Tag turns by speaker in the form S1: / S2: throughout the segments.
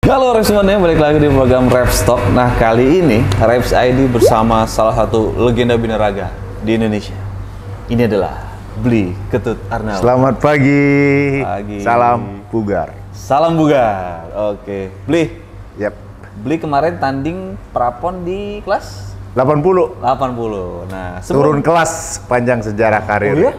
S1: Halo Reps semuanya, balik lagi di program Reps Talk. Nah, kali ini Reps ID bersama salah satu legenda binaraga di Indonesia. Ini adalah Bli Ketut Arnal.
S2: Selamat pagi.
S1: Pagi.
S2: Salam bugar.
S1: Salam bugar. Oke. Bli.
S2: Yap.
S1: Bli kemarin tanding prapon di kelas
S2: 80.
S1: 80. Nah,
S2: Turun kelas panjang sejarah karir.
S1: Oh iya?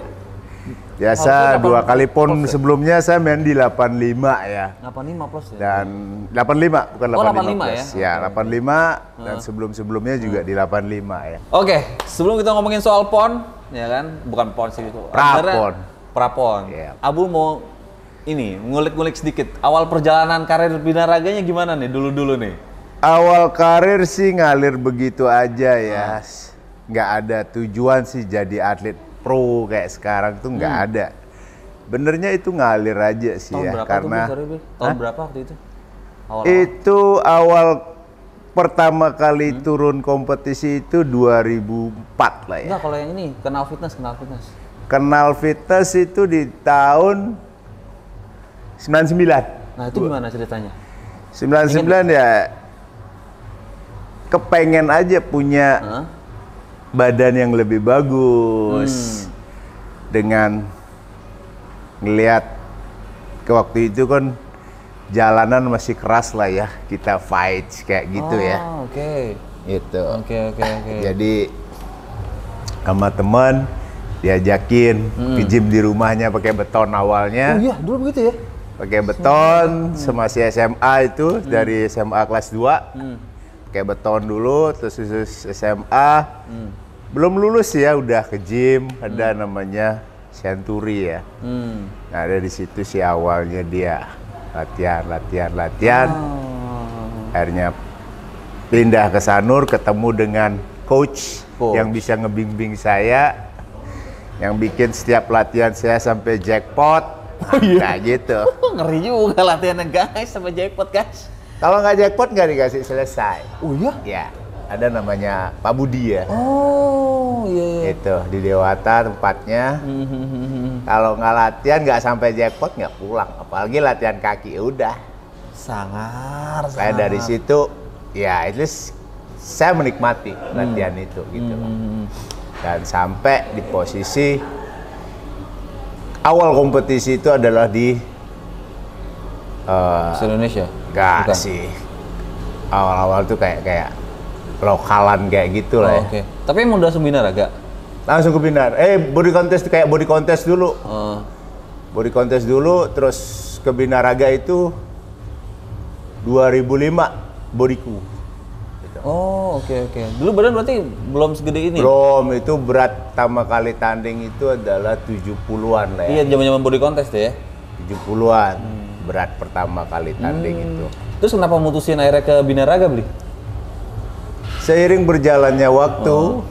S2: Biasa
S1: Harusnya
S2: 2 kali pon
S1: plus ya?
S2: sebelumnya saya main di 85 ya.
S1: 85 plus ya?
S2: Dan 85 bukan 85
S1: 85
S2: plus.
S1: ya?
S2: Ya, 85 dan sebelum-sebelumnya juga di 85 ya.
S1: Oke, sebelum kita ngomongin soal pon, ya kan? Bukan pon sih itu.
S2: Prapon.
S1: Prapon.
S2: Iya.
S1: Abu mau ini ngulik-ngulik sedikit. Awal perjalanan karir binaraganya gimana nih dulu-dulu nih?
S2: Awal karir sih ngalir begitu aja ya. Nggak ada tujuan sih jadi atlet pro kayak sekarang tuh nggak ada. Benernya itu ngalir aja sih
S1: Tahun
S2: ya,
S1: berapa
S2: karena
S1: tuh, Bi? Tahun berapa waktu itu? Awal-awal.
S2: itu awal pertama kali turun kompetisi itu 2004 lah ya.
S1: Enggak, kalau yang ini kenal fitness.
S2: Kenal fitness itu di tahun 99.
S1: Nah, itu gimana ceritanya?
S2: 99 ya kepengen aja punya
S1: Hah?
S2: badan yang lebih bagus. Dengan ngelihat ke waktu itu kan jalanan masih keras lah ya, kita fight kayak gitu ya.
S1: Oke.
S2: Gitu.
S1: Oke.
S2: Jadi sama teman diajakin ke gym di rumahnya pakai beton
S1: Oh
S2: awalnya.
S1: iya, dulu begitu ya?
S2: Pakai beton semasa SMA itu dari SMA kelas 2. Pakai beton dulu terus SMA. Belum lulus ya udah ke gym, ada namanya Century ya. Nah, dari situ sih awalnya dia latihan. Akhirnya pindah ke Sanur, ketemu dengan coach yang bisa ngebimbing saya, yang bikin setiap latihan saya sampai jackpot. Kayak gitu.
S1: Ngeri juga latihannya guys, sama jackpot guys.
S2: Kalau nggak jackpot nggak dikasih selesai.
S1: Oh iya?
S2: Ya, ada namanya Pak Budi ya.
S1: Oh iya.
S2: Itu di Dewata tempatnya. Kalau nggak latihan nggak sampai jackpot nggak pulang. Apalagi latihan kaki udah.
S1: Sangar.
S2: Saya dari situ ya itu saya menikmati latihan itu gitu loh. Dan sampai di posisi awal kompetisi itu adalah di
S1: Indonesia?
S2: enggak sih. Awal-awal tuh kayak lokalan kayak gitu lah ya.
S1: Oke. Tapi emang udah binaraga?
S2: Langsung ke Binar. Body contest kayak body contest dulu. Body contest dulu, terus ke Binaraga itu 2005 bodiku. Gitu.
S1: Oh, oke. Dulu badan berarti belum segede ini?
S2: Belum, itu berat pertama kali tanding itu adalah 70-an lah ya.
S1: Iya, zaman body contest ya?
S2: 70-an berat pertama kali tanding itu.
S1: Terus kenapa mutusin akhirnya ke binaraga, Bli?
S2: Seiring berjalannya waktu,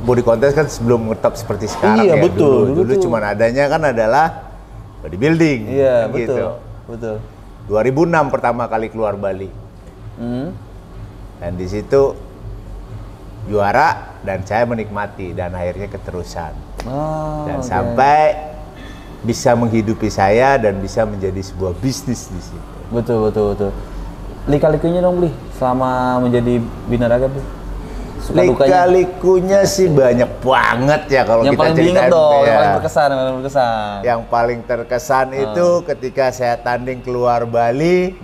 S2: body contest kan sebelum ngetop seperti sekarang
S1: Iya,
S2: ya.
S1: betul.
S2: Dulu cuman adanya kan adalah bodybuilding.
S1: Iya,
S2: kan
S1: betul.
S2: Gitu.
S1: Betul.
S2: 2006 pertama kali keluar Bali. Dan di situ juara dan saya menikmati dan akhirnya keterusan. Dan sampai bisa menghidupi saya dan bisa menjadi sebuah bisnis di situ.
S1: Betul. Lika-likunya dong, Bli, selama menjadi binaraga, Bli.
S2: Lika-likunya sih banyak banget ya kalau
S1: yang
S2: kita
S1: paling
S2: ceritain.
S1: diingat dong,
S2: Ya.
S1: yang paling berkesan.
S2: Yang paling terkesan itu ketika saya tanding keluar Bali,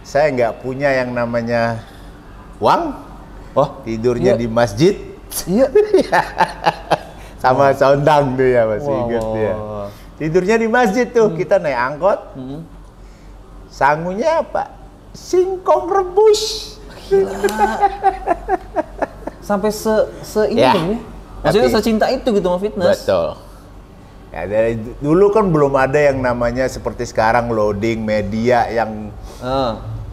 S2: saya nggak punya yang namanya uang. Tidurnya di masjid.
S1: Iya.
S2: Sama sondang tuh ya, masih ingat dia. Tidurnya di masjid tuh, kita naik angkot. Sangunya apa? Singkong rebus.
S1: Sampai ini
S2: Ya,
S1: kan, Bli? Maksudnya
S2: tapi-
S1: secinta itu gitu sama fitness.
S2: Betul. Ya, dari dulu kan belum ada yang namanya seperti sekarang loading media yang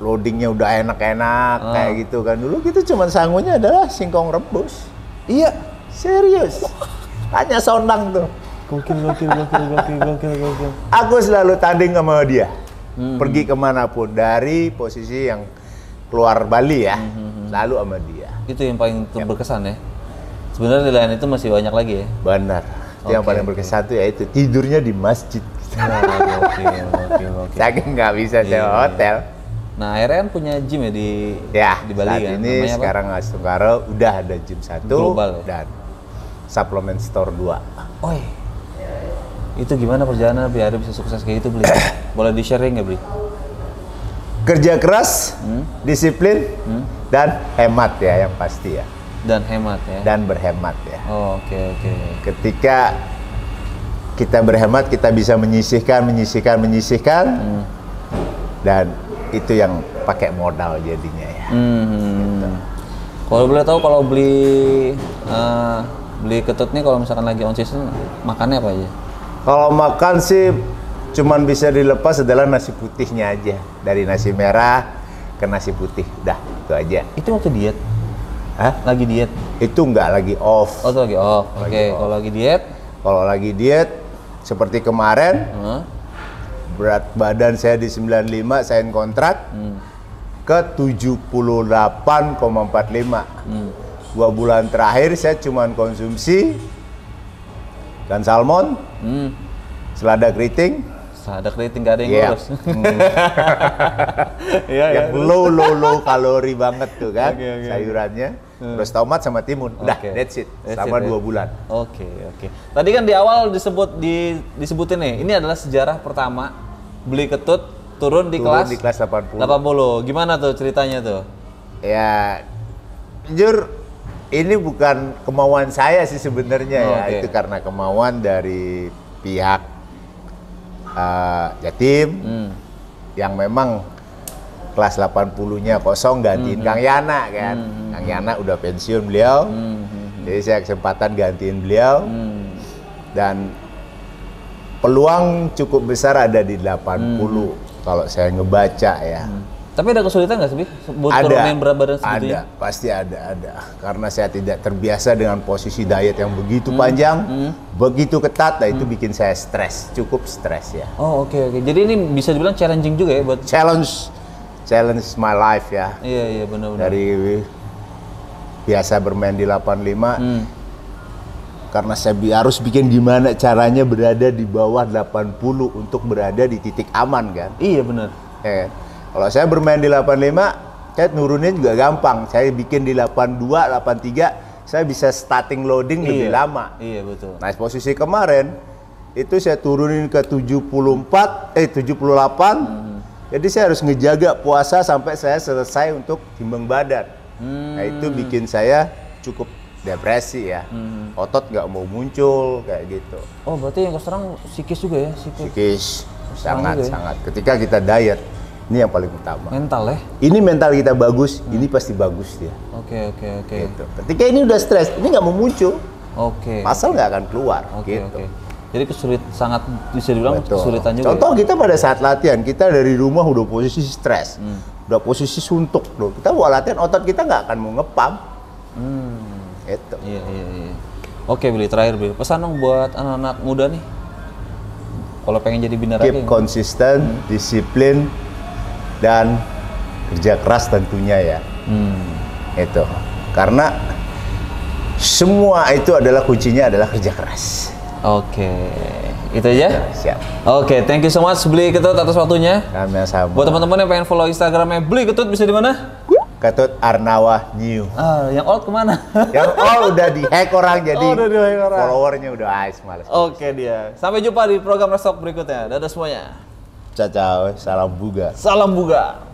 S2: loadingnya udah enak-enak kayak gitu kan. Dulu gitu cuman sangunya adalah singkong rebus.
S1: Iya.
S2: Serius. Hanya sondang tuh.
S1: Gokil.
S2: Aku selalu tanding sama dia. Pergi kemanapun dari posisi yang keluar Bali ya, lalu sama dia.
S1: Itu yang paling berkesan ya. Sebenarnya di lain itu masih banyak lagi ya.
S2: Benar. Yang paling berkesan tuh yaitu tidurnya di masjid.
S1: Oke.
S2: Saking nggak bisa
S1: Iya.
S2: sewa hotel.
S1: Nah, akhirnya kan punya gym ya di Bali
S2: saat
S1: kan.
S2: ini
S1: Namanya apa?
S2: sekarang Alas Tenggara udah ada gym 1
S1: Global ya?
S2: dan supplement store 2.
S1: Oh iya. Itu gimana perjalanan biar bisa sukses kayak itu, Bli? Boleh di-sharing nggak, Bli?
S2: Kerja keras, disiplin, dan hemat ya yang pasti ya.
S1: Dan hemat ya.
S2: Dan berhemat ya.
S1: Oh, oke.
S2: Ketika kita berhemat, kita bisa menyisihkan, dan itu yang pakai modal jadinya ya.
S1: Kalau boleh tahu, kalau beli ketut nih, kalau misalkan lagi on season, makannya apa aja?
S2: Kalau makan sih cuman bisa dilepas adalah nasi putihnya aja. Dari nasi merah ke nasi putih, udah itu aja.
S1: Itu waktu diet?
S2: Hah?
S1: Lagi diet?
S2: Itu nggak lagi off.
S1: Oh, itu lagi off. Oke, kalau lagi diet?
S2: Kalau lagi diet, seperti kemarin, berat badan saya di 95, saya kontrak ke 78,45. 2 bulan terakhir saya cuman konsumsi ikan salmon, selada keriting.
S1: Selada keriting, nggak ada yang
S2: Iya.
S1: ngurus. Iya,
S2: Yang low kalori banget tuh kan,
S1: Oke.
S2: sayurannya. Terus tomat sama timun. Udah,
S1: Oke.
S2: that's it.
S1: That's
S2: Selama
S1: it,
S2: 2
S1: ya.
S2: bulan.
S1: Oke. Tadi kan di awal disebutin nih, ini adalah sejarah pertama beli ketut turun di
S2: Turun
S1: kelas
S2: di kelas 80.
S1: 80. Gimana tuh ceritanya tuh?
S2: Ya, jujur ini bukan kemauan saya sih sebenarnya ya.
S1: Oke.
S2: Itu karena kemauan dari pihak Jatim yang memang kelas 80-nya kosong, gantiin Kang Yana kan. Kang Yana udah pensiun beliau. Jadi saya kesempatan gantiin beliau. Dan peluang cukup besar ada di 80 kalau saya ngebaca ya.
S1: Tapi ada kesulitan nggak sih, Bi? Buat turunin berat badan segitu ya?
S2: Pasti ada. Karena saya tidak terbiasa dengan posisi diet yang begitu panjang, begitu ketat, nah itu bikin saya stres, cukup stres ya.
S1: Oh, oke. Jadi ini bisa dibilang challenging juga ya buat...
S2: Challenge my life ya.
S1: Iya, benar-benar.
S2: Dari biasa bermain di 85, karena saya harus bikin gimana caranya berada di bawah 80 untuk berada di titik aman kan.
S1: Iya, benar.
S2: Ya kan? Kalau saya bermain di 85, saya nurunin juga gampang. Saya bikin di 82, 83, saya bisa starting loading lebih lama.
S1: Iya, betul.
S2: Nah, posisi kemarin itu saya turunin ke 78. Jadi saya harus ngejaga puasa sampai saya selesai untuk timbang badan. Nah, itu bikin saya cukup depresi ya. Otot nggak mau muncul kayak gitu.
S1: Oh, berarti yang keserang psikis juga ya?
S2: Psikis
S1: Serang juga ya?
S2: sangat. Ketika kita diet, ini yang paling utama.
S1: Mental ya?
S2: Ini mental kita bagus, ini pasti bagus dia.
S1: Oke.
S2: Gitu. Ketika ini udah stres, ini nggak mau muncul,
S1: Oke.
S2: pasal nggak akan keluar.
S1: Oke.
S2: Gitu.
S1: Jadi sangat bisa dibilang
S2: Betul.
S1: kesulitan juga.
S2: Contoh kita pada saat latihan, kita dari rumah udah posisi stres, udah posisi suntuk, loh. Kita buat latihan, otot kita nggak akan mau ngepam. Itu.
S1: Iya. Oke, Billy, terakhir Billy, pesan dong buat anak-anak muda nih. Kalau pengen jadi binaraga.
S2: Keep konsisten, disiplin, dan kerja keras tentunya ya. Itu. Karena semua itu adalah kuncinya adalah kerja keras.
S1: Oke. Itu aja?
S2: Siap.
S1: Oke, thank you so much Beli Ketut atas waktunya.
S2: Kami sama.
S1: Buat teman-teman yang pengen follow Instagramnya Beli Ketut bisa di mana?
S2: Ketut Arnawa New.
S1: Yang old kemana?
S2: Yang udah di-hack orang jadi
S1: udah di-hack orang.
S2: followernya udah males.
S1: Oke dia. Sampai jumpa di program Restock berikutnya. Dadah semuanya.
S2: Ciao, salam buga.
S1: Salam buga.